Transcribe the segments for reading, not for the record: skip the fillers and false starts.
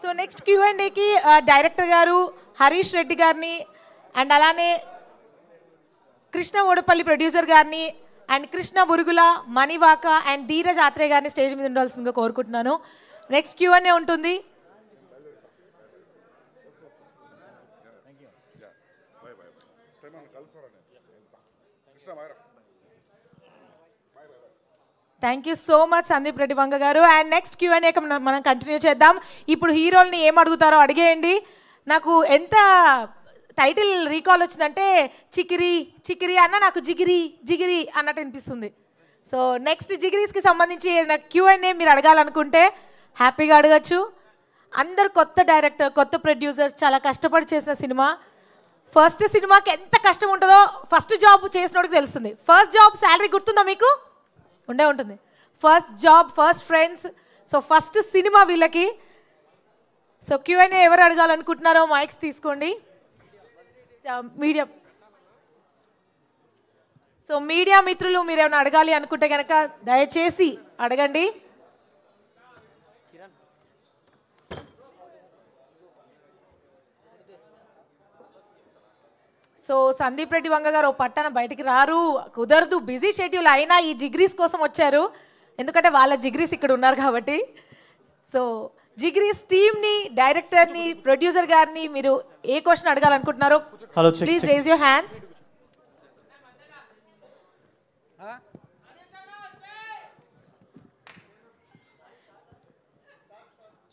So next Q&Aకి director గారు హరీష్ రెడ్డి గారిని and అలానే కృష్ణ ఓడపల్లి ప్రొడ్యూసర్ గారిని అండ్ కృష్ణ బురుగుల మణివాక అండ్ ధీరజ్ ఆత్రేయ గారిని స్టేజ్ మీద ఉండాల్సిందిగా కోరుకుంటున్నాను. నెక్స్ట్ Q&A ఉంటుంది. Thank you so much Sandeep Reddy Vanga గారు. అండ్ నెక్స్ట్ Q&A మనం కంటిన్యూ చేద్దాం. ఇప్పుడు హీరోల్ని ఏం అడుగుతారో అడిగేయండి. నాకు ఎంత టైటిల్ రీకాల్ వచ్చిందంటే చికిరి చికిరి అన్న నాకు జిగిరి జిగిరి అన్నట్టు అనిపిస్తుంది. సో నెక్స్ట్ జిగిరీస్కి సంబంధించి ఏదైనా Q&A మీరు అడగాలనుకుంటే హ్యాపీగా అడగచ్చు. అందరు కొత్త డైరెక్టర్ కొత్త ప్రొడ్యూసర్స్ చాలా కష్టపడి చేసిన సినిమా. ఫస్ట్ సినిమాకి ఎంత కష్టం ఉంటుందో ఫస్ట్ జాబ్ చేసినోడికి తెలుస్తుంది. ఫస్ట్ జాబ్ శాలరీ గుర్తుందా మీకు? ఉంటుంది. First job first friends. So first cinema వీళ్ళకి. సో Q&A ఎవరు అడగాలనుకుంటున్నారో మైక్స్ తీసుకోండి. మీడియా సో మీడియా మిత్రులు మీరు ఏమైనా అడగాలి అనుకుంటే కనుక దయచేసి అడగండి. సో సందీప్ రెడ్డి వంగ గారు పట్టణ బయటికి రారు, కుదరదు, బిజీ షెడ్యూల్ అయినా ఈ జిగ్రీస్ కోసం వచ్చారు. ఎందుకంటే వాళ్ళ జిగ్రీస్ ఇక్కడ ఉన్నారు కాబట్టి. సో జిగ్రీస్ టీమ్ని డైరెక్టర్ని ప్రొడ్యూసర్ గారిని మీరు ఏ క్వశ్చన్ అడగాలనుకుంటున్నారో please raise your hands.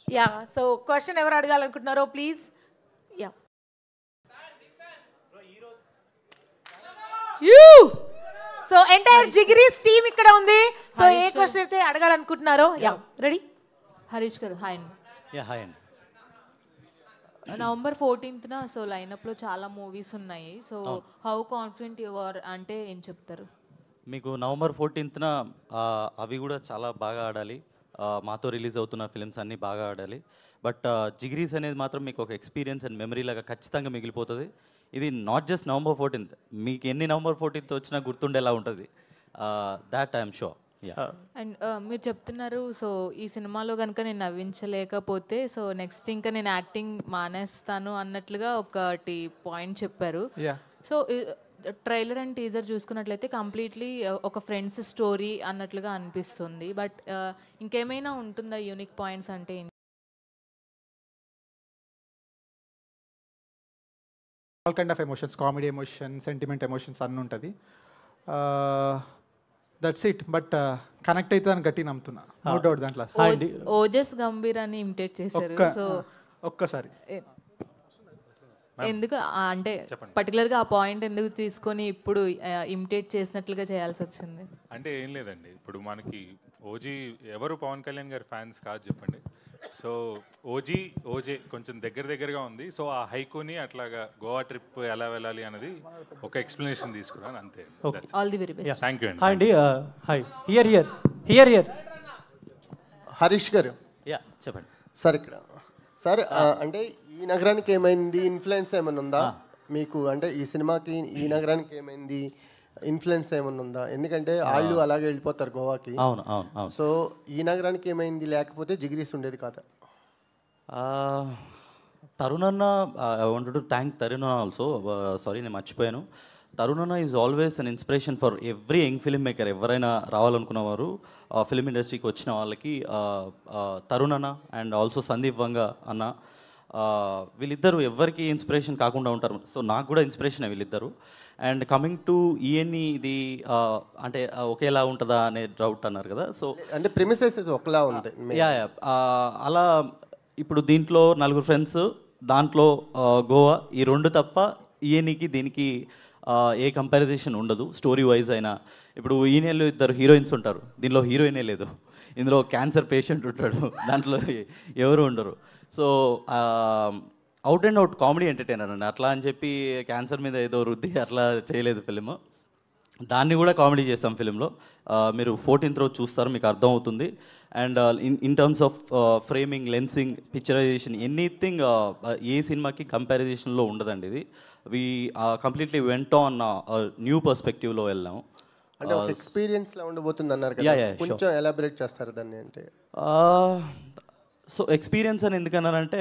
Yeah so question ఎవరు అడగాలనుకుంటున్నారో please. Yeah so entire Jigris team ఇక్కడ ఉంది. సో ఏ క్వశ్చన్ అయితే అడగాలనుకుంటున్నారో యా రెడీ. హరీష్ గారు హాయ్ అండి. హాయ్ అండి. నవంబర్ 14th సో లైనప్లో చాలా మూవీస్ ఉన్నాయి. So how confident you are అంటే ఏం చెప్తారు? మీకు నవంబర్ 14th అవి కూడా చాలా బాగా ఆడాలి. మాతో రిలీజ్ అవుతున్న ఫిల్మ్స్ అన్నీ బాగా ఆడాలి. బట్ జిగ్రీస్ అనేది మాత్రం మీకు ఒక ఎక్స్పీరియన్స్ అండ్ మెమరీ లాగా ఖచ్చితంగా మిగిలిపోతుంది. ఇది నాట్ జస్ట్ నవంబర్ 14th, మీకు ఎన్ని నవంబర్ 14th వచ్చినా గుర్తుండేలా ఉంటుంది. That I'm sure. అండ్ మీరు చెప్తున్నారు సో ఈ సినిమాలో కనుక నేను నవ్వించలేకపోతే సో నెక్స్ట్ ఇంకా నేను యాక్టింగ్ మానేస్తాను అన్నట్లుగా ఒకటి పాయింట్ చెప్పారు. సో ట్రైలర్ అండ్ టీజర్ చూసుకున్నట్లయితే కంప్లీట్లీ ఒక ఫ్రెండ్స్ స్టోరీ అన్నట్లుగా అనిపిస్తుంది. బట్ ఇంకేమైనా ఉంటుందా యూనిక్ పాయింట్స్ అంటే? All kind of emotions, comedy emotion, sentiment emotions అన్నీ ఉంటుంది. That's it. బట్ కనెక్ట్ అవుతుంది అని గట్టి నమ్ముతున్నా. నో డౌట్ దాంట్లో. ఓజస్ గంభీర్ అని ఇమిటేట్ చేశారు. సో ఒక్కసారి ఎందుకు అంటే పర్టికులర్గా ఆ పాయింట్ ఎందుకు తీసుకొని ఇప్పుడు ఇమిటేట్ చేసినట్లుగా చేయాల్సి వచ్చింది? అంటే ఏం లేదండి, ఇప్పుడు మనకి ఓజీ ఎవరు పవన్ కళ్యాణ్ గారి ఫ్యాన్స్ కాదు చెప్పండి. సో ఓజే కొంచెం దగ్గరగా ఉంది. సో ఆ హైకోని అట్లాగా గోవా ట్రిప్ ఎలా వెళ్ళాలి అనేది ఒక ఎక్స్ప్లెనేషన్ తీసుకున్నాను అంతే. All the very best. Thank you అండి. హాయ్ హియర్ హరీష్ గారు. చెప్పండి సార్. ఇక్కడ సార్ అంటే ఈ నగరానికి ఏమైంది ఇన్ఫ్లుయెన్స్ ఏమైనా ఉందా మీకు? అంటే ఈ సినిమాకి ఈ నగరానికి ఏమైంది ఇన్ఫ్లుయెన్స్ ఏమైనా ఉందా? ఎందుకంటే వాళ్ళు అలాగే వెళ్ళిపోతారు గోవాకి. అవును. సో ఈ నగరానికి ఏమైంది? లేకపోతే జిగ్రీస్ ఉండేది కాదా? తరుణ్ అన్న, I want to thank Tarun అన్న ఆల్సో. సారీ నేను మర్చిపోయాను. తరుణ్ అన్న is always an inspiration for every young film maker. ఎవరైనా రావాలనుకున్నవారు ఫిల్మ్ ఇండస్ట్రీకి వచ్చిన వాళ్ళకి తరుణ్ అన్న అండ్ ఆల్సో సందీప్ వంగ అన్న, వీళ్ళిద్దరూ ఎవరికి ఇన్స్పిరేషన్ కాకుండా ఉంటారు. సో నాకు కూడా ఇన్స్పిరేషన్ వీళ్ళిద్దరు. అండ్ కమింగ్ టు ఈఎన్ఈ, ఇది అంటే ఒకేలా ఉంటుందా అనే డౌట్ అన్నారు కదా. సో అంటే ప్రిమిసెస్ ఒకలా ఉంది. అలా ఇప్పుడు దీంట్లో 4 ఫ్రెండ్స్, దాంట్లో గోవా, ఈ 2 తప్ప ఈఎన్ఈకి దీనికి ఏ కంపారిజేషన్ ఉండదు స్టోరీ వైజ్ అయినా. ఇప్పుడు ఈయనలో 2 హీరోయిన్స్ ఉంటారు, దీనిలో హీరోయినే లేదు. ఇందులో క్యాన్సర్ పేషెంట్ ఉంటాడు, దాంట్లో ఎవరు ఉండరు. So out and out comedy entertainer అండి. అట్లా అని చెప్పి క్యాన్సర్ మీద ఏదో రుద్ది అట్లా చేయలేదు ఫిలిం. దాన్ని కూడా కామెడీ చేస్తాం ఫిలింలో. మీరు 14th రోజు చూస్తారు, మీకు అర్థమవుతుంది. And in terms of framing, lensing, picturisation, anything ఏ సినిమాకి కంపారిజేషన్లో ఉండదండి ఇది. We completely went on new పర్స్పెక్టివ్లో వెళ్ళాము. అంటే ఒక ఎక్స్పీరియన్స్ లా ఉండబోతుంది అన్నారు కదా, Yeah, yeah, sure. కొంచెం ఎలాబరేట్ చేస్తారు దాన్ని అంటే? సో ఎక్స్పీరియన్స్ అని ఎందుకన్నానంటే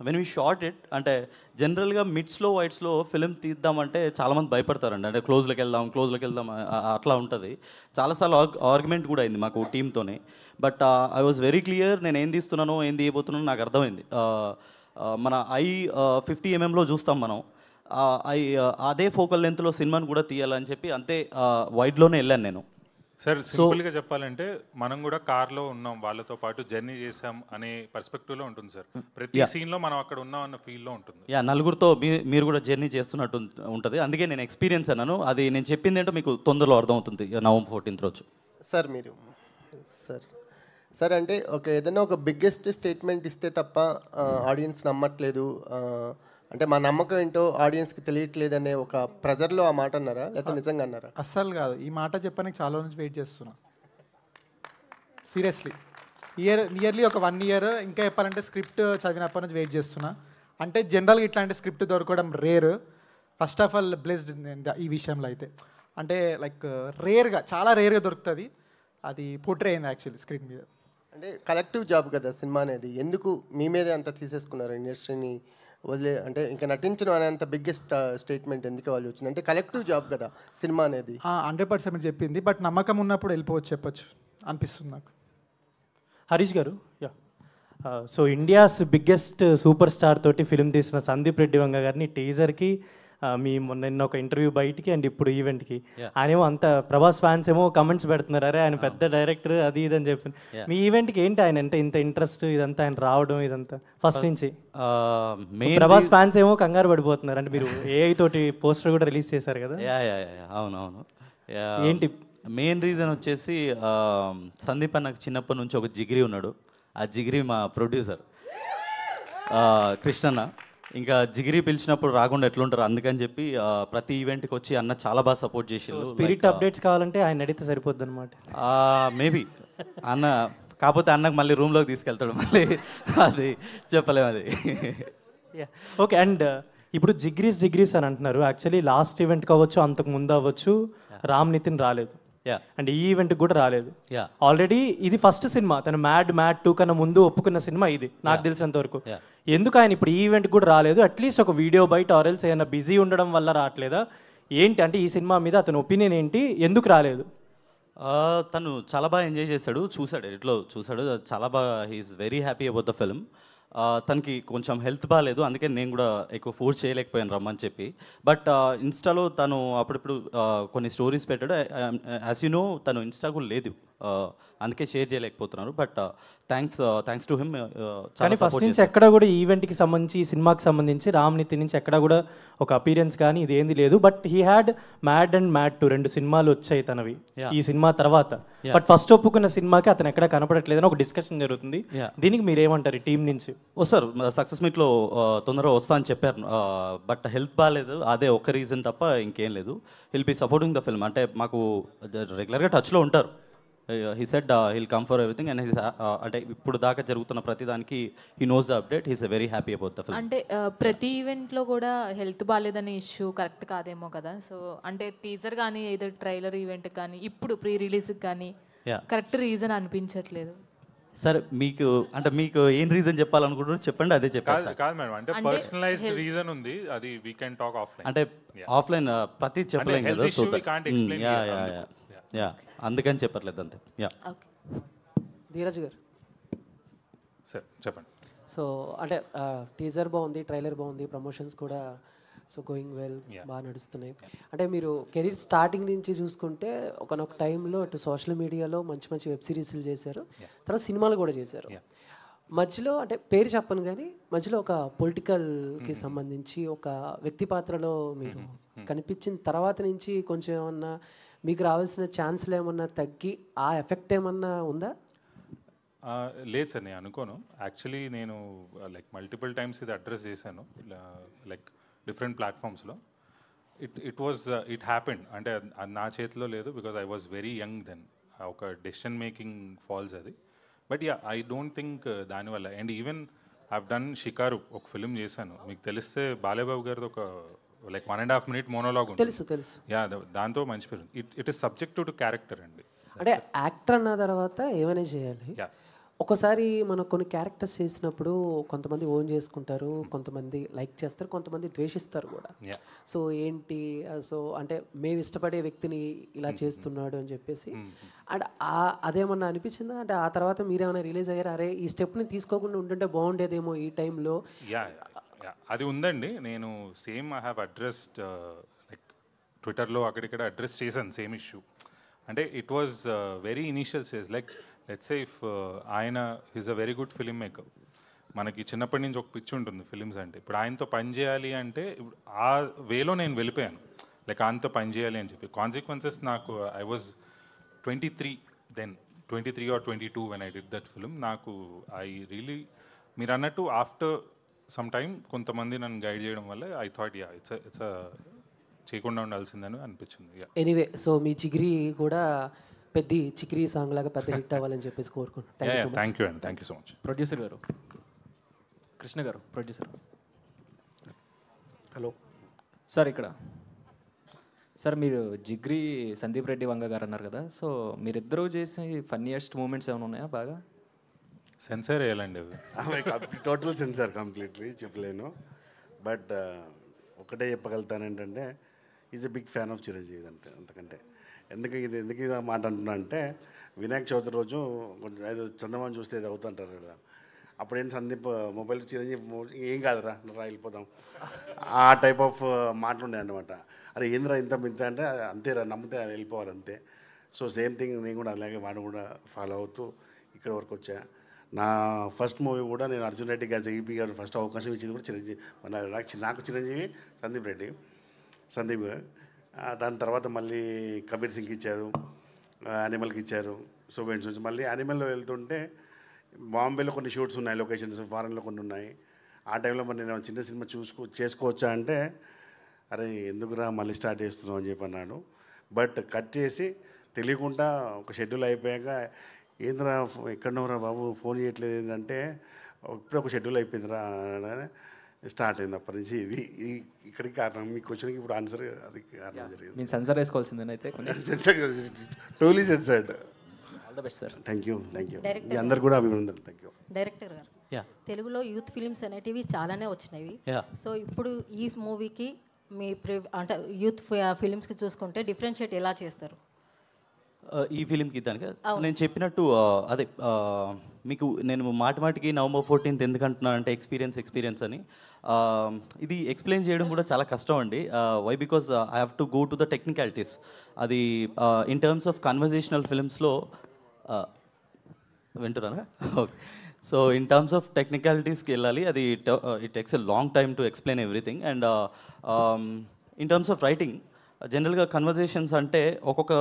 వెన్ వీ షార్ట్ ఇట్ అంటే జనరల్గా మిడ్స్లో వైట్స్లో ఫిలిం తీద్దామంటే చాలామంది భయపడతారండి. అంటే క్లోజ్లోకి వెళ్దాం అట్లా ఉంటుంది. చాలాసార్లు ఆర్గ్యుమెంట్ కూడా అయింది మాకు టీంతోనే. But I was very clear, నేను ఏం తీస్తున్నానో ఏం తీయబోతున్నానో నాకు అర్థమైంది. మన 50mm చూస్తాం మనం, అదే ఫోకల్ లెంత్లో సినిమాని కూడా తీయాలని చెప్పి అంతే వైడ్లోనే వెళ్ళాను నేను. సార్ సింపుల్గా చెప్పాలంటే మనం కూడా కార్లో ఉన్నాం, వాళ్ళతో పాటు జర్నీ చేసాం అనే పర్స్పెక్టివ్లో ఉంటుంది సార్. ప్రతి సీన్లో మనం అక్కడ ఉన్నాం అన్న ఫీల్లో ఉంటుంది. నలుగురితో మీరు కూడా జర్నీ చేస్తున్నట్టు ఉంటుంది. అందుకే నేను ఎక్స్పీరియన్స్ అన్నాను. అది నేను చెప్పింది ఏంటో మీకు తొందరలో అర్థమవుతుంది నవంబర్ 14th రోజు. సార్ మీరు సార్ అంటే ఏదైనా ఒక బిగ్గెస్ట్ స్టేట్మెంట్ ఇస్తే తప్ప ఆడియన్స్ నమ్మట్లేదు, అంటే మా నమ్మకం ఏంటో ఆడియన్స్కి తెలియట్లేదు అనే ఒక ప్రెజర్లో ఆ మాట అన్నారా, లేకపోతే నిజంగా అన్నారా? అస్సలు కాదు. ఈ మాట చెప్పడానికి చాలా నుంచి వెయిట్ చేస్తున్నా, సీరియస్లీ. నియర్లీ ఒక 1 year, ఇంకా చెప్పాలంటే స్క్రిప్ట్ చదివినప్పటి నుంచి వెయిట్ చేస్తున్నా. అంటే జనరల్గా ఇట్లాంటి స్క్రిప్ట్ దొరకడం rare. First of all blessed ఈ విషయంలో అయితే. అంటే లైక్ చాలా రేర్గా దొరుకుతుంది. అది పోర్ట్రే అయింది యాక్చువల్లీ స్క్రీన్ మీద. అంటే కలెక్టివ్ జాబ్ కదా సినిమా అనేది, ఎందుకు మీ మీదే అంత తీసేసుకున్నారు ఇండస్ట్రీని వదిలే? అంటే ఇంకా నటించడం అనేంత బిగ్గెస్ట్ స్టేట్మెంట్ ఎందుకు వాళ్ళు వచ్చింది? అంటే కలెక్టివ్ జాబ్ కదా సినిమా అనేది. 100% చెప్పింది, బట్ నమ్మకం ఉన్నప్పుడు వెళ్ళిపోవచ్చు చెప్పొచ్చు అనిపిస్తుంది నాకు. హరీష్ గారు, so India's biggest super star తోటి ఫిలిం తీసిన సందీప్ రెడ్డి వంగ గారిని టీజర్కి మీ నిన్న ఒక ఇంటర్వ్యూ బయటికి అండ్ ఇప్పుడు ఈవెంట్కి ఆయనేమో అంత ప్రభాస్ ఫ్యాన్స్ ఏమో కమెంట్స్ పెడుతున్నారు, అరే ఆయన పెద్ద డైరెక్టర్ అది ఇది అని చెప్పి. మీ ఈవెంట్కి ఏంటి ఆయన అంటే ఇంత ఇంట్రెస్ట్, ఇదంతా ఆయన రావడం ఇదంతా ఫస్ట్ నుంచి? ప్రభాస్ ఫ్యాన్స్ ఏమో కంగారు పడిపోతున్నారు, అంటే మీరు ఏఐ తోటి పోస్టర్ కూడా రిలీజ్ చేశారు కదా. అవునవును. ఏంటి మెయిన్ రీజన్ వచ్చేసి సందీప్ అన్నకు చిన్నప్పటి నుంచి ఒక జిగిరి ఉన్నాడు. ఆ జిగిరి మా ప్రొడ్యూసర్ కృష్ణన్న. ఇంకా జిగిరి పిలిచినప్పుడు రాకుండా ఎట్లుంటారు, అందుకని చెప్పి ప్రతి ఈవెంట్కి వచ్చి అన్న చాలా బాగా సపోర్ట్ చేసిండు. స్పిరిట్ అప్డేట్స్ కావాలంటే ఆయన అడిగితే సరిపోద్ది అనమాట. మేబీ అన్న, కాకపోతే అన్నకు మళ్ళీ రూమ్లోకి తీసుకెళ్తాడు, మళ్ళీ అది చెప్పలేము అది. ఓకే. అండ్ ఇప్పుడు జిగ్రీస్ అని అంటున్నారు. యాక్చువల్లీ లాస్ట్ ఈవెంట్ కావచ్చు, అంతకు ముందు అవ్వచ్చు, రామ్ నితిన్ రాలేదు అండ్ ఈ ఈవెంట్కి కూడా రాలేదు. ఆల్రెడీ ఇది ఫస్ట్ సినిమా, తను మ్యాడ్ 2 కన్నా ముందు ఒప్పుకున్న సినిమా ఇది నాకు తెలిసినంత వరకు. ఎందుకు ఆయన ఇప్పుడు ఈ ఈవెంట్ కూడా రాలేదు? అట్లీస్ట్ ఒక వీడియో బయట ఆర్ఎల్స్ ఏమైనా బిజీ ఉండడం వల్ల రావట్లేదా ఏంటి? అంటే ఈ సినిమా మీద అతని ఒపీనియన్ ఏంటి, ఎందుకు రాలేదు? తను చాలా బాగా ఎంజాయ్ చేశాడు, చూశాడు, ఎడిట్లో చూశాడు, చాలా బాగా he's very happy about the film. తనకి కొంచెం హెల్త్ బాగాలేదు, అందుకే నేను కూడా ఎక్కువ ఫోర్స్ చేయలేకపోయాను రమ్మని చెప్పి. బట్ ఇన్స్టాలో తను అప్పుడప్పుడు కొన్ని స్టోరీస్ పెట్టాడు. యాజ్ యూ నో తను ఇన్స్టా కూడా లేదు, అందుకే షేర్ చేయలేకపోతున్నారు. But thanks to him. కానీ ఫస్ట్ నుంచి ఎక్కడ కూడా ఈవెంట్కి సంబంధించి, ఈ సినిమాకి సంబంధించి రామ్ నితిన్ నుంచి ఎక్కడ కూడా ఒక అపీరెన్స్ కానీ ఇది ఏంది లేదు. But he had mad and mad 2 2 సినిమాలు వచ్చాయి తనవి ఈ సినిమా తర్వాత. బట్ ఫస్ట్ ఒప్పుకున్న సినిమాకి అతను ఎక్కడ కనపడట్లేదని ఒక డిస్కషన్ జరుగుతుంది. దీనికి మీరు ఏమంటారు టీం నుంచి? వస్తారు, సక్సెస్ మీట్లో తొందరగా వస్తా అని చెప్పారు. బట్ హెల్త్ బాగాలేదు, అదే ఒక్క రీజన్ తప్ప ఇంకేం లేదు. Will be supporting the film. అంటే మాకు రెగ్యులర్గా టచ్లో ఉంటారు. He said he'll come for everything and అంటే ఇప్పుడు దాకా జరుగుతున్న ప్రతిదానికి he knows the update. He's very happy about the film. అంటే ప్రతి ఈవెంట్లో కూడా హెల్త్ బాగాలేదనే ఇష్యూ కరెక్ట్ కాదేమో కదా. సో అంటే టీజర్ కానీ ఏదో ట్రైలర్ ఈవెంట్ కానీ ఇప్పుడు ప్రీ రిలీజ్కి కానీ కరెక్ట్ రీజన్ అనిపించట్లేదు. సార్ మీకు ఏం రీజన్ చెప్పాలనుకుంటున్నారు చెప్పండి, అదే చెప్పాలి. కాదు మేడం, అంటే పర్సనలైజ్డ్ రీజన్ ఉంది, అది వీ కెన్ టాక్ ఆఫ్లైన్. అంటే ఆఫ్లైన్ ప్రతి చెప్పలేం కదా, అందుకని చెప్పట్లేదు అంతే. ధీరజ్ గారు సార్ చెప్పండి. సో అంటే టీజర్ బాగుంది, ట్రైలర్ బాగుంది, ప్రమోషన్స్ కూడా సో గోయింగ్ వెల్, బాగా నడుస్తున్నాయి. అంటే మీరు కెరీర్ స్టార్టింగ్ నుంచి చూసుకుంటే ఒకనొక టైంలో అటు సోషల్ మీడియాలో మంచి మంచి వెబ్ సిరీస్లు చేశారు, తర్వాత సినిమాలు కూడా చేశారు. మధ్యలో అంటే పేరు చెప్పను కానీ మధ్యలో ఒక పొలిటికల్కి సంబంధించి ఒక వ్యక్తి పాత్రలో మీరు కనిపించిన తర్వాత నుంచి కొంచెం ఏమన్నా మీకు రావాల్సిన ఛాన్స్లు ఏమన్నా తగ్గి ఆ ఎఫెక్ట్ ఏమన్నా ఉందా? లేదు సార్, నేను అనుకోను. యాక్చువల్లీ నేను లైక్ మల్టిపుల్ టైమ్స్ ఇది అడ్రస్ చేశాను, లైక్ డిఫరెంట్ ప్లాట్ఫామ్స్లో. ఇట్ హ్యాపెండ్, అంటే నా చేతిలో లేదు, because I was very young then. ఒక డెసిషన్ మేకింగ్ ఫాల్స్ అది. బట్ ఐ డోంట్ థింక్ దానివల్ల. And even I've done Shikaru, ఒక ఫిలిం చేశాను, మీకు తెలిస్తే బాలేబాబు గారిది ఒక లైక్ 1.5 minute మోనోలాగ్ ఉంటుంది. తెలుసు తెలుసు. యా, దాంతో మంచి పేరు. It is subject to character అండి. అంటే యాక్టర్ అన్న తర్వాత ఏమైనా చేయాలి. యా, ఒకసారి మనం కొన్ని క్యారెక్టర్స్ చేసినప్పుడు కొంతమంది ఓన్ చేసుకుంటారు, కొంతమంది లైక్ చేస్తారు, కొంతమంది ద్వేషిస్తారు కూడా. యా, సో ఏంటి, సో అంటే మేము ఇష్టపడే వ్యక్తిని ఇలా చేస్తున్నాడు అని చెప్పేసి అండ్ అదేమన్నా అనిపించిందా? అంటే ఆ తర్వాత మీరేమైనా రిలీజ్ అయ్యారు, అరే ఈ స్టెప్ని తీసుకోకుండా ఉంటుంటే బాగుండేదేమో ఈ టైంలో? యా, అది ఉందండి. నేను same I have addressed like ట్విట్టర్లో అక్కడిక్కడ అడ్రస్ చేశాను సేమ్ ఇష్యూ. అంటే it was very initial stage. Like let's say if ఆయన is a very good filmmaker, మనకి చిన్నప్పటి నుంచి ఒక పిచ్చి ఉంటుంది ఫిలిమ్స్ అంటే. ఇప్పుడు ఆయనతో పని చేయాలి అంటే ఆ వేలో నేను వెళ్ళిపోయాను, లైక్ ఆయనతో పని చేయాలి అని చెప్పి. కాన్సిక్వెన్సెస్ నాకు, I was 23 then, 23 or 22 when I did that film. నాకు ఐ రియలీ, మీరు అన్నట్టు ఆఫ్టర్ సమ్ టైమ్ కొంతమంది నన్ను గైడ్ చేయడం వల్ల ఐ థాట్ యా ఇట్స్ చేయకుండా ఉండాల్సిందని అనిపించింది. ఎనీవే, సో మీ చిగిరి కూడా పెద్ద చికిరి సాంగ్ లాగా పెద్ద హిట్ అవ్వాలని చెప్పేసి కోరుకుంటున్నాను. థ్యాంక్ యూ అండి, thank you so much. Producer గారు, కృష్ణ గారు, ప్రొడ్యూసర్. హలో సార్, ఇక్కడ సార్ మీరు జిగ్రీ సందీప్ రెడ్డి వంగ గారు అన్నారు కదా, సో మీరిద్దరూ చేసే ఫన్నీయెస్ట్ మూమెంట్స్ ఏమైనా ఉన్నాయా బాగా? సెన్సార్ వేయాలండి అవి. టోటల్ సెన్సార్ కంప్లీట్లీ చెప్పలేను, బట్ ఒకటే చెప్పగలుగుతాను ఏంటంటే is a big fan of Chiranjeevi అంతే, అంతకంటే. ఎందుకు ఇది మాట అంటున్నా అంటే, వినాయక చవితి రోజు కొంచెం ఏదో చందమామ చూస్తే ఇది అవుతుంటారు కదా, అప్పుడేం సందీప్ మొబైల్ చిరంజీవి ఏం కాదురా వెళ్ళిపోదాం, ఆ టైప్ ఆఫ్ మాటలు ఉండే అనమాట. అరే ఏంద్రా ఇంత అంటే అంతేరా, నమ్మితే వెళ్ళిపోవాలి అంతే. సో సేమ్ థింగ్ నేను కూడా అలాగే వాడు కూడా ఫాలో అవుతూ ఇక్కడ వరకు వచ్చా. నా ఫస్ట్ మూవీ కూడా నేను అర్జున్ రెడ్డి గారు ఈపీ గారు ఫస్ట్ అవకాశం ఇచ్చింది కూడా చిరంజీవి, నాకు చిరంజీవి సందీప్ రెడ్డి, సందీప్. దాని తర్వాత మళ్ళీ కబీర్ సింగ్కి ఇచ్చారు, యానిమల్కి ఇచ్చారు. సో వెంట్స్ నుంచి మళ్ళీ యానిమల్లో వెళ్తుంటే బాంబేలో కొన్ని షూట్స్ ఉన్నాయి, లొకేషన్స్ ఫారెన్లో కొన్ని ఉన్నాయి. ఆ టైంలో మరి నేను చిన్న సినిమా చేసుకోవచ్చా అంటే, అరే ఎందుకురా మళ్ళీ స్టార్ట్ చేస్తున్నావు అని చెప్పి అన్నాడు. బట్ కట్ చేసి తెలియకుండా ఒక షెడ్యూల్ అయిపోయాక, ఏంద్రా ఎక్కడున్నావురా బాబు ఫోన్ చేయట్లేదు ఏంటంటే, ఇప్పుడే ఒక షెడ్యూల్ అయిపోయిందిరా స్టార్ట్ అయింది. అప్పటి నుంచి ఇది ఇక్కడికి కారణం. మీ క్వశ్చన్కి ఇప్పుడు ఆన్సర్ అది కారణం జరిగింది. మీరు సెన్సార్ వేసుకోవాల్సిందేనైతే totally censored. All the best sir. Thank you, thank you. మీ అందరు కూడా అభినందనలు. Thank you. డైరెక్టర్ గారు, తెలుగులో యూత్ ఫిలిమ్స్ అనేటివి చాలానే వచ్చినవి. సో ఇప్పుడు ఈ మూవీకి మీ అంటే యూత్ ఫిలిమ్స్కి చూసుకుంటే డిఫరెన్షియేట్ ఎలా చేస్తారు? ఈ ఫిలింకి దానికి నేను చెప్పినట్టు అదే మీకు నేను మాటికి November 14th ఎందుకంటున్నాను అంటే ఎక్స్పీరియన్స్ అని. ఇది ఎక్స్ప్లెయిన్ చేయడం కూడా చాలా కష్టం అండి. Why because I have to go to the technicalities. అది ఇన్ టర్మ్స్ ఆఫ్ కన్వర్జేషనల్ ఫిలిమ్స్లో వింటున్నారా? Okay. So in terms of టెక్నికాలిటీస్కి వెళ్ళాలి. అది it takes a long time to explain everything. And in terms of writing జనరల్గా conversations అంటే ఒక్కొక్క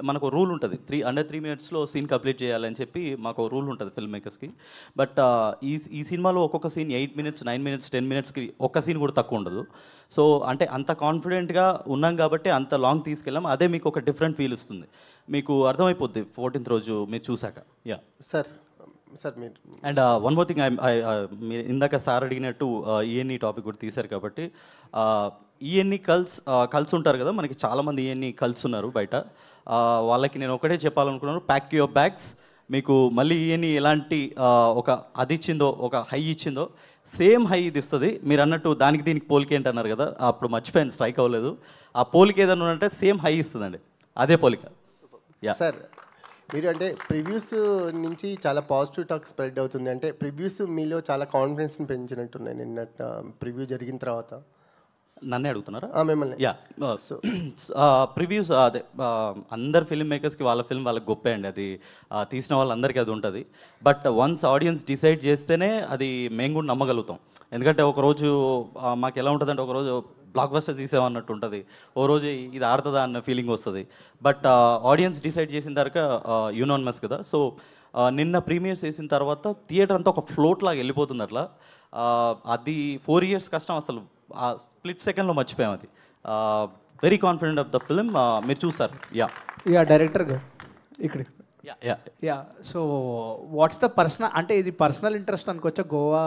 మనకు రూల్ ఉంటుంది, 3 minutesలో సీన్ కంప్లీట్ చేయాలని చెప్పి మాకు రూల్ ఉంటుంది ఫిల్మ్ మేకర్స్కి. బట్ ఈ సినిమాలో ఒక్కొక్క సీన్ 8 minutes, 9 minutes, 10 minutesకి ఒక్క సీన్ కూడా తక్కువ ఉండదు. సో అంటే అంత కాన్ఫిడెంట్గా ఉన్నాం కాబట్టి అంత లాంగ్ తీసుకెళ్ళాం. అదే మీకు ఒక డిఫరెంట్ ఫీల్ ఇస్తుంది, మీకు అర్థమైపోద్ది 14th రోజు మీరు చూసాక. యా సార్ మీరు అండ్ వన్ మోర్ థింగ్, మీరు ఇందాక సార్ అడిగినట్టు ఈఎన్ఈ టాపిక్ కూడా తీశారు కాబట్టి, ఈఎన్ఈ కల్స్ ఉంటారు కదా, మనకి చాలామంది ఈఎన్ఈ కల్స్ ఉన్నారు బయట. వాళ్ళకి నేను ఒకటే చెప్పాలనుకున్నాను, ప్యాక్ యువర్ బ్యాగ్స్. మీకు మళ్ళీ ఈఎన్ఈ ఎలాంటి ఒక అది ఇచ్చిందో, ఒక హై ఇచ్చిందో, సేమ్ హై ఇది ఇస్తుంది. మీరు అన్నట్టు దానికి దీనికి పోలిక ఏంటన్నారు కదా, అప్పుడు మర్చిపోయాను, స్ట్రైక్ అవ్వలేదు. ఆ పోలిక ఏదన్నా అంటే సేమ్ హై ఇస్తుందండి, అదే పోలిక. యా సార్, మీరు అంటే ప్రివ్యూస్ నుంచి చాలా పాజిటివ్ టాక్ స్ప్రెడ్ అవుతుంది. అంటే ప్రివ్యూస్ మీలో చాలా కాన్ఫిడెన్స్ని పెంచినట్టున్నాయి నిన్న ప్రివ్యూ జరిగిన తర్వాత. నన్నే అడుగుతున్నారా? మిమ్మల్ని. యా, సో ప్రివ్యూస్ అదే అందరు ఫిల్మ్ మేకర్స్కి వాళ్ళ ఫిల్మ్ వాళ్ళకి గొప్పే అండి, అది తీసిన వాళ్ళందరికీ అది ఉంటుంది. బట్ వన్స్ ఆడియన్స్ డిసైడ్ చేస్తేనే అది మేము కూడా నమ్మగలుగుతాం. ఎందుకంటే ఒకరోజు మాకు ఎలా ఉంటుందంటే, ఒకరోజు బ్లాక్ బస్టర్ తీసామన్నట్టు ఉంటుంది, ఓ రోజు ఇది ఆడుతుందా అన్న ఫీలింగ్ వస్తుంది. బట్ ఆడియన్స్ డిసైడ్ చేసిన తర్వాత యూనానిమస్ కదా. సో నిన్న ప్రీమియర్స్ వేసిన తర్వాత థియేటర్ అంతా ఒక ఫ్లోట్ లాగా వెళ్ళిపోతుంది అట్లా. అది 4 years కష్టం, అసలు ఆ స్ప్లిట్ సెకండ్లో మర్చిపోయాం. అది very confident of the film, మీరు చూస్తారు. యా డైరెక్టర్ గారు ఇక్కడ yeah so what's the personal, అంటే ఇది పర్సనల్ ఇంట్రెస్ట్ అనుకోవచ్చా గోవా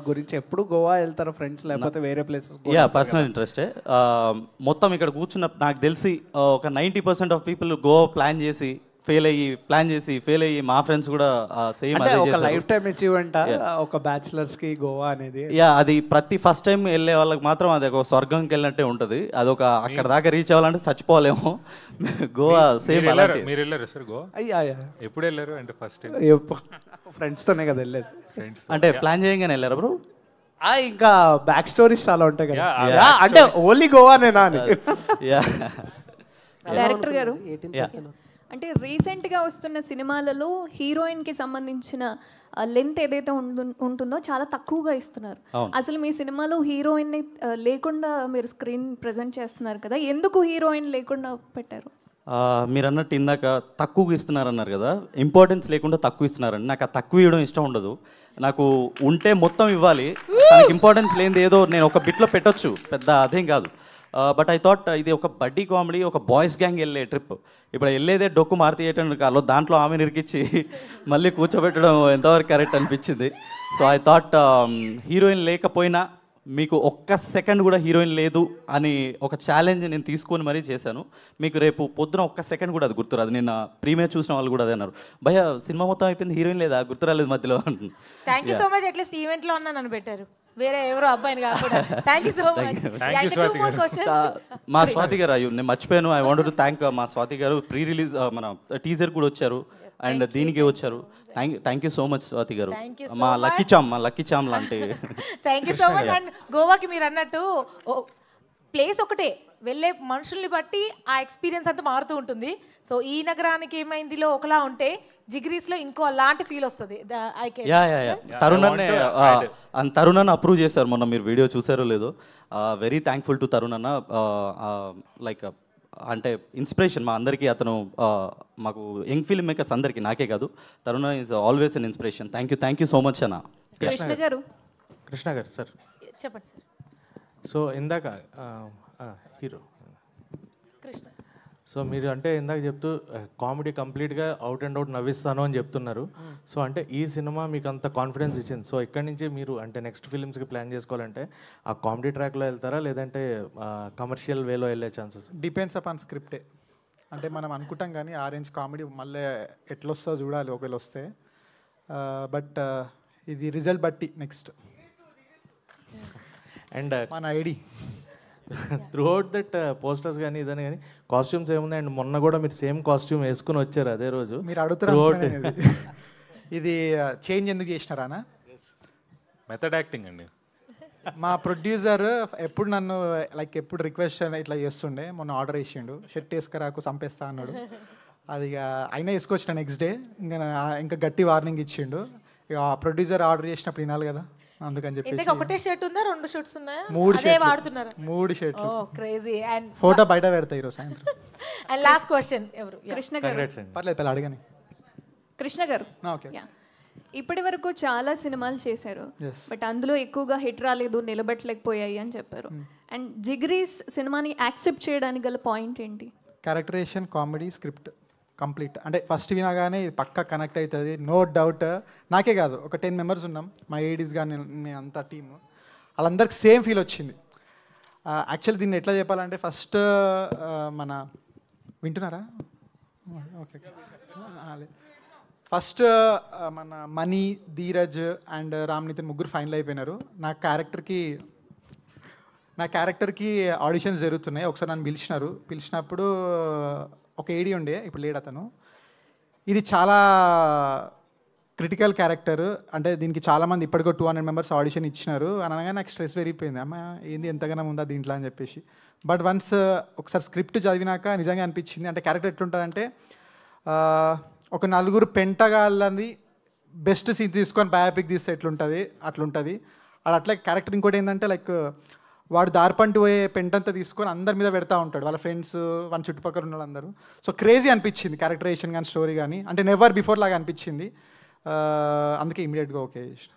గురించి? ఎప్పుడు గోవా వెళ్తారా ఫ్రెండ్స్ లేకపోతే వేరే ప్లేసెస్? పర్సనల్ ఇంట్రెస్టే. మొత్తం ఇక్కడ కూర్చున్న నాకు తెలిసి ఒక 90% ఆఫ్ పీపుల్ గోవా ప్లాన్ చేసి ఫెయిల్ అయ్యి మా ఫ్రెండ్స్ కూడా సేమ్ అదే ఒక లైఫ్ టైం అచీవ్మెంట్ ఒక బ్యాచిలర్స్ కి గోవా అనేది. అది ప్రతి ఫస్ట్ టైం వెళ్ళే వాళ్ళకి మాత్రం అది ఒక స్వర్గంకి వెళ్ళినట్టే ఉంటుంది. అదొక అక్కడ దాకా రీచ్ అవ్వాలంటే చచ్చిపోవాలేమో. గోవా సేమ్. మీరు వెళ్ళారు సార్ గోవా? ఎప్పుడు వెళ్ళారు అంటే ఫస్ట్ ఫ్రెండ్స్ తోనే కదా వెళ్ళేది. అంటే ప్లాన్ చేయగానే వెళ్ళారా బ్రో? ఇంకా బ్యాక్ స్టోరీస్ చాలా ఉంటాయి కదా. అంటే ఓన్లీ గోవానేనా అని. డైరెక్టర్ గారు, అంటే రీసెంట్గా వస్తున్న సినిమాలలో హీరోయిన్కి సంబంధించిన లెంత్ ఏదైతే ఉంటుందో చాలా తక్కువగా ఇస్తున్నారు. అసలు మీ సినిమాలో హీరోయిన్ని లేకుండా మీరు స్క్రీన్ ప్రజెంట్ చేస్తున్నారు కదా, ఎందుకు హీరోయిన్ లేకుండా పెట్టారు? మీరు అన్నట్టు ఇందాక తక్కువగా ఇస్తున్నారన్నారు కదా, ఇంపార్టెన్స్ లేకుండా తక్కువ ఇస్తున్నారని. నాకు ఆ తక్కువ ఇవ్వడం ఇష్టం ఉండదు. నాకు ఉంటే మొత్తం ఇవ్వాలి. నాకు ఇంపార్టెన్స్ లేనిది ఏదో నేను ఒక బిట్లో పెట్టొచ్చు, పెద్ద అదేం కాదు. బట్ ఐ థాట్ ఇది ఒక బడ్డీ కామెడీ, ఒక బాయ్స్ గ్యాంగ్ వెళ్ళే ట్రిప్. ఇప్పుడు వెళ్ళేదే డొక్కు మారుతి థియేటర్ కాలో, దాంట్లో ఆమె నిరికిచ్చి మళ్ళీ కూర్చోబెట్టడం ఎంతవరకు కరెక్ట్ అనిపించింది. సో ఐ థాట్ హీరోయిన్ లేకపోయినా మీకు ఒక్క సెకండ్ కూడా హీరోయిన్ లేదు అని ఒక ఛాలెంజ్ నేను తీసుకొని మరీ చేశాను. మీకు రేపు పొద్దున ఒక్క సెకండ్ కూడా అది గుర్తురాదు. నేను ప్రీమియర్ చూసిన వాళ్ళు కూడా అదే అన్నారు, భయ్యా సినిమా మొత్తం అయిపోయింది, హీరోయిన్ లేదా, గుర్తురాలేదు మధ్యలో. Thank you so much. At least ఈవెంట్లో అన్నా నన్ను పెట్టారు, వేరే ఎవరో అబ్బాయిని కాకుండా. Thank you so much. మా స్వాతి గారు, నేను మర్చిపోయాను, ఐ వాంట్ టు థ్యాంక్ మా స్వాతి గారు. ప్రీ రిలీజ్ మన టీజర్ కూడా వచ్చారు అండ్ దీనికి వచ్చారు. Thank you so much Swathi గారు. మా లక్కీ చామ్ లాంటి. Thank you so much. And గోవాకి మీరు అన్నట్టు ప్లేస్ ఒకటే, వెళ్ళే మనుషుల్ని బట్టి ఆ ఎక్స్పీరియన్స్ అంతా మారుతూ ఉంటుంది. సో ఈ నగరానికి ఏమైందిలో ఒకలా ఉంటే జిగ్రీస్లో ఇంకో అలాంటి ఫీల్ వస్తుంది. తరుణ్ అప్రూవ్ చేశారు మొన్న, మీరు వీడియో చూసారో లేదో. వెరీ థ్యాంక్ఫుల్ టు తరుణ్ అన్న. లైక్ అంటే ఇన్స్పిరేషన్ మా అందరికీ అతను, మాకు యంగ్ ఫిల్మ్ మేకర్స్ అందరికీ, నాకే కాదు. Tarun is always an inspiration. Thank you so much అన్న. కృష్ణ గారు సార్ చెప్పండి సార్. సో ఇందాక హీరో కృష్ణ, సో మీరు అంటే ఇందాక చెప్తూ కామెడీ కంప్లీట్గా అవుట్ అండ్ అవుట్ నవ్విస్తాను అని చెప్తున్నారు. సో అంటే ఈ సినిమా మీకు అంత కాన్ఫిడెన్స్ ఇచ్చింది. సో ఇక్కడి నుంచి మీరు అంటే నెక్స్ట్ ఫిలిమ్స్కి ప్లాన్ చేసుకోవాలంటే ఆ కామెడీ ట్రాక్లో వెళ్తారా లేదంటే కమర్షియల్ వేలో వెళ్ళే ఛాన్సెస్? Depends upon స్క్రిప్టే. అంటే మనం అనుకుంటాం కానీ ఆరెంజ్ కామెడీ మళ్ళీ ఎట్లొస్తో చూడాలి ఒకవేళ వస్తే. బట్ ఇది రిజల్ట్ బట్టి నెక్స్ట్. అండ్ మన ID through out that posters కానీ ఇదని కానీ కాస్ట్యూమ్స్ ఏముంది. అండ్ మొన్న కూడా మీరు సేమ్ కాస్ట్యూమ్ వేసుకుని వచ్చారు అదే రోజు. మీరు అడుగుతారు ఇది చేంజ్ ఎందుకు చేసినారా? మెథడ్ యాక్టింగ్ అండి. మా ప్రొడ్యూసర్ ఎప్పుడు నన్ను ఎప్పుడు రిక్వెస్ట్ ఇట్లా చేస్తుండే. మొన్న ఆర్డర్ వేసిండు, షర్ట్ వేసుకురాకు చంపేస్తా అన్నాడు. అది ఇక అయినా వేసుకొచ్చిన నెక్స్ట్ డే ఇంకా గట్టి వార్నింగ్ ఇచ్చిండు. ఇక ప్రొడ్యూసర్ ఆర్డర్ చేసినప్పుడు వినాలి కదా, అందుకని చెప్పి. ఒకటే షర్ట్ ఉందా, 2 షర్ట్స్ ఉన్నాయా? 3 షర్ట్లు. ఓ క్రేజీ. అండ్ ఫోటో బయట పెడతా ఈరోజు సాయంత్రం. అండ్ లాస్ట్ క్వశ్చన్ ఎవరు? కృష్ణ గారు. పర్లేదు అడగని. కృష్ణ గారు, ఇప్పటి వరకు చాలా సినిమాలు చేశారు, బట్ అందులో ఎక్కువగా హిట్ రాలేదు, నిలబెట్టలేకపోయాయి అని చెప్పారు. అండ్ జిగ్రీస్ సినిమాని యాక్సెప్ట్ చేయడానికి గల పాయింట్ ఏంటి? Characterisation, comedy, script complete. అంటే ఫస్ట్ వినగానే ఇది పక్కా కనెక్ట్ అవుతుంది, నో డౌట్. నాకే కాదు, ఒక 10 మెంబర్స్ ఉన్నాం, మా ఏడీస్ కానీ అంతా టీము, వాళ్ళందరికి సేమ్ ఫీల్ వచ్చింది. యాక్చువల్లీ దీన్ని ఎట్లా చెప్పాలంటే ఫస్ట్ మన వింటున్నారా? ఓకే. ఫస్ట్ మన మనీ, ధీరజ్ అండ్ రామ్ నితిన్ ముగ్గురు ఫైనల్ అయిపోయినారు. నా క్యారెక్టర్కి ఆడిషన్స్ జరుగుతున్నాయి. ఒకసారి నన్ను పిలిచినప్పుడు ఒక ఏడీ ఉండే, ఇప్పుడు లేడు అతను. ఇది చాలా క్రిటికల్ క్యారెక్టర్, అంటే దీనికి చాలామంది ఇప్పటికో 200 మెంబర్స్ ఆడిషన్ ఇచ్చినారు అనగా నాకు స్ట్రెస్ పెరిగిపోయింది. అమ్మ ఏంది ఎంతగానో ఉందా దీంట్లో అని చెప్పేసి. బట్ వన్స్ ఒకసారి స్క్రిప్ట్ చదివినాక నిజంగా అనిపించింది. అంటే క్యారెక్టర్ ఎట్లుంటుందంటే ఒక 4 పెంటగాళ్ళని బెస్ట్ సీన్ తీసుకొని బయోపిక్ తీస్తే ఎట్లుంటుంది అట్లుంటుంది. అది అట్లా క్యారెక్టర్. ఇంకోటి ఏంటంటే వాడు దారిపంటి పోయే పెంటంతా తీసుకొని అందరి మీద పెడతా ఉంటాడు, వాళ్ళ ఫ్రెండ్స్, వాళ్ళ చుట్టుపక్కల ఉన్న వాళ్ళందరూ. సో క్రేజీ అనిపించింది క్యారెక్టరేషన్ కానీ స్టోరీ కానీ, అంటే నెవర్ బిఫోర్ లాగా అనిపించింది. అందుకే ఇమీడియట్గా ఓకే చేసిన.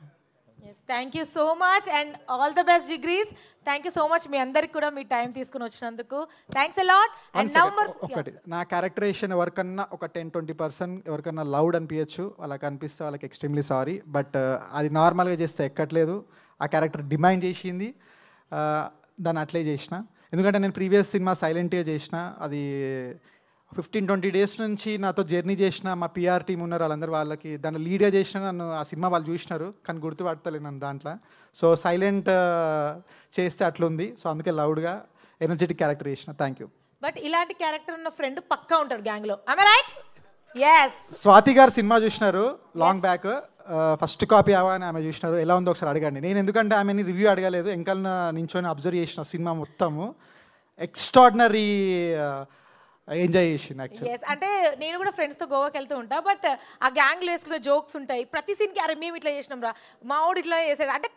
Thank you so much and all the best Jigris. Thank you so much మీ అందరికి కూడా మీ టైం తీసుకుని వచ్చినందుకు. Thanks a lot. And November ఒకటి నా క్యారెక్టరేషన్ ఎవరికన్నా ఒక 10-20% ఎవరికన్నా లౌడ్ అనిపించచ్చు, వాళ్ళకి అనిపిస్తే వాళ్ళకి ఎక్స్ట్రీమ్లీ సారీ. బట్ అది నార్మల్గా చేస్తే ఎక్కట్లేదు. ఆ క్యారెక్టర్ డిమాండ్ చేసింది, దాన్ని అట్లే చేసిన. ఎందుకంటే నేను ప్రీవియస్ సినిమా సైలెంట్గా చేసిన, అది 15-20 డేస్ నుంచి నాతో జర్నీ చేసిన మా పిఆర్ టీం ఉన్నారు, వాళ్ళకి దాన్ని లీడ్గా చేసిన నన్ను ఆ సినిమా వాళ్ళు చూసినారు, కానీ గుర్తుపడతలేదు నన్ను దాంట్లో. సో సైలెంట్ చేస్తే అట్లుంది, సో అందుకే లౌడ్గా ఎనర్జెటిక్ క్యారెక్టర్ చేసిన. Thank you. బట్ ఇలాంటి క్యారెక్టర్ ఉన్న ఫ్రెండ్ పక్కా ఉంటాడు గ్యాంగ్లో. I right? ఎస్. స్వాతి గారు సినిమా చూసినారు లాంగ్ బ్యాక్, ఫస్ట్ కాపీ అవా అని ఆమె చూసినారు. ఎలా ఉందో ఒకసారి అడగండి. నేను ఎందుకంటే ఆమెని రివ్యూ అడగలేదు, ఎంకల్ నించొని అబ్జర్వ్ చేసిన సినిమా మొత్తము. ఎక్స్ట్రాడినరీ ఎంజాయ్ చేసింది యాక్చువల్లీ. అంటే నేను కూడా ఫ్రెండ్స్తో గోవాకి వెళ్తూ ఉంటా, బట్ ఆ గ్యాంగ్లో వేసుకునే జోక్స్ ఉంటాయి ప్రతి సీన్కి. అరే మేము ఇట్లా చేసినాం రా, మా వాడు ఇట్లా చేసాడు అంటే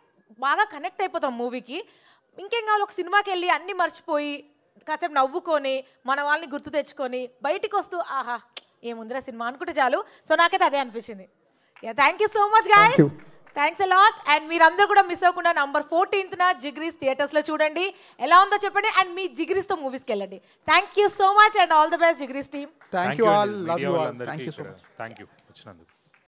బాగా కనెక్ట్ అయిపోతాం మూవీకి. ఇంకేం కావాలి, ఒక సినిమాకి వెళ్ళి అన్నీ మర్చిపోయి కాసేపు నవ్వుకొని మన వాళ్ళని గుర్తు తెచ్చుకొని బయటికి వస్తూ ఆహా ఏముందిరా సినిమా అనుకుంటే చాలు. సో నాకైతే అదే అనిపించింది. Thank you so much guys. Thanks a lot. And మీరందరూ కూడా మిస్ అవ్వకుండా November 14th జిగ్రీస్ థియేటర్స్లో చూడండి. ఎలా ఉందో చెప్పండి అండ్ మీ జిగ్రీస్తో మూవీస్కి వెళ్ళండి. Thank you so much and all the best జిగ్రీస్ team. Thank you all, love you all. Thank you so much. Thank you వచ్చినందుకు.